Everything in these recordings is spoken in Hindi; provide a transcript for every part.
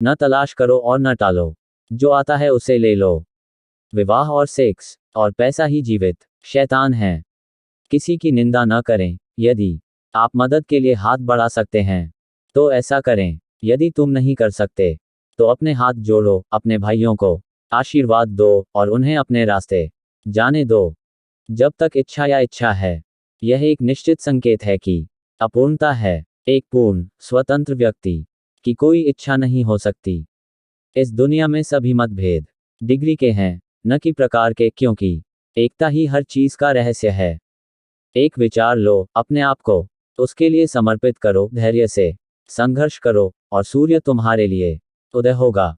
न तलाश करो और न टालो, जो आता है उसे ले लो। विवाह और सेक्स और पैसा ही जीवित शैतान है। किसी की निंदा न करें। यदि आप मदद के लिए हाथ बढ़ा सकते हैं तो ऐसा करें। यदि तुम नहीं कर सकते तो अपने हाथ जोड़ो, अपने भाइयों को आशीर्वाद दो और उन्हें अपने रास्ते जाने दो। जब तक इच्छा या इच्छा है, यह एक निश्चित संकेत है कि अपूर्णता है। एक पूर्ण स्वतंत्र व्यक्ति की कोई इच्छा नहीं हो सकती। इस दुनिया में सभी मतभेद डिग्री के हैं, न कि प्रकार के, क्योंकि एकता ही हर चीज का रहस्य है। एक विचार लो, अपने आप को उसके लिए समर्पित करो, धैर्य से संघर्ष करो और सूर्य तुम्हारे लिए उदय होगा।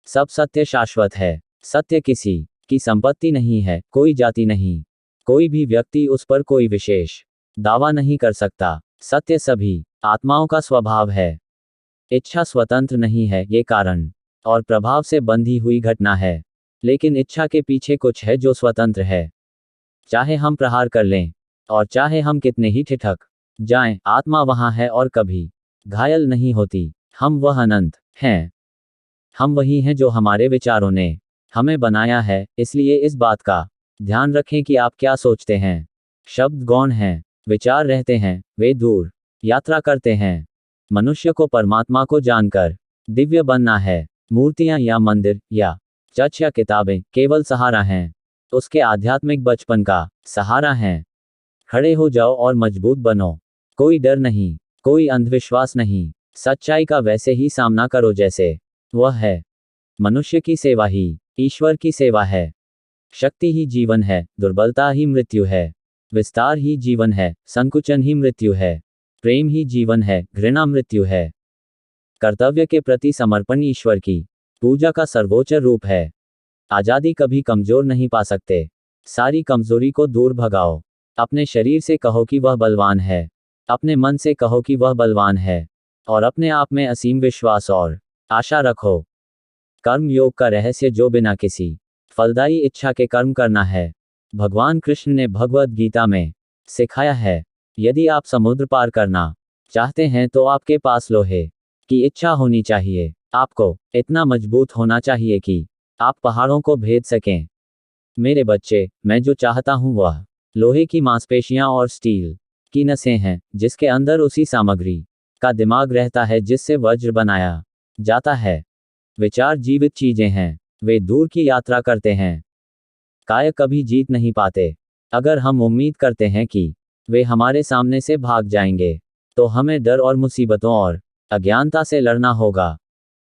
सब सत्य शाश्वत है। सत्य किसी की संपत्ति नहीं है, कोई जाति नहीं, कोई भी व्यक्ति उस पर कोई विशेष दावा नहीं कर सकता। सत्य सभी आत्माओं का स्वभाव है। इच्छा स्वतंत्र नहीं है, ये कारण और प्रभाव से बंधी हुई घटना है, लेकिन इच्छा के पीछे कुछ है जो स्वतंत्र है। चाहे हम प्रहार कर लें और चाहे हम कितने ही ठिठक जाएं, आत्मा वहां है और कभी घायल नहीं होती। हम वह अनंत हैं। हम वही हैं जो हमारे विचारों ने हमें बनाया है। इसलिए इस बात का ध्यान रखें कि आप क्या सोचते हैं। शब्द गौण हैं, विचार रहते हैं, वे दूर यात्रा करते हैं। मनुष्य को परमात्मा को जानकर दिव्य बनना है। मूर्तियां या मंदिर या चर्च या किताबें केवल सहारा हैं, उसके आध्यात्मिक बचपन का सहारा हैं। खड़े हो जाओ और मजबूत बनो। कोई डर नहीं, कोई अंधविश्वास नहीं। सच्चाई का वैसे ही सामना करो जैसे वह है। मनुष्य की सेवा ही ईश्वर की सेवा है। शक्ति ही जीवन है, दुर्बलता ही मृत्यु है। विस्तार ही जीवन है, संकुचन ही मृत्यु है। प्रेम ही जीवन है, घृणा मृत्यु है। कर्तव्य के प्रति समर्पण ईश्वर की पूजा का सर्वोच्च रूप है। आजादी कभी कमजोर नहीं पा सकते। सारी कमजोरी को दूर भगाओ। अपने शरीर से कहो कि वह बलवान है, अपने मन से कहो कि वह बलवान है, और अपने आप में असीम विश्वास और आशा रखो। कर्म योग का रहस्य जो बिना किसी फलदायी इच्छा के कर्म करना है, भगवान कृष्ण ने भगवद गीता में सिखाया है। यदि आप समुद्र पार करना चाहते हैं तो आपके पास लोहे की इच्छा होनी चाहिए। आपको इतना मजबूत होना चाहिए कि आप पहाड़ों को भेद सकें। मेरे बच्चे, मैं जो चाहता हूं वह लोहे की मांसपेशियां और स्टील की नसें हैं, जिसके अंदर उसी सामग्री का दिमाग रहता है जिससे वज्र बनाया जाता है। विचार जीवित चीजें हैं, वे दूर की यात्रा करते हैं। काय कभी जीत नहीं पाते। अगर हम उम्मीद करते हैं कि वे हमारे सामने से भाग जाएंगे, तो हमें डर और मुसीबतों और अज्ञानता से लड़ना होगा।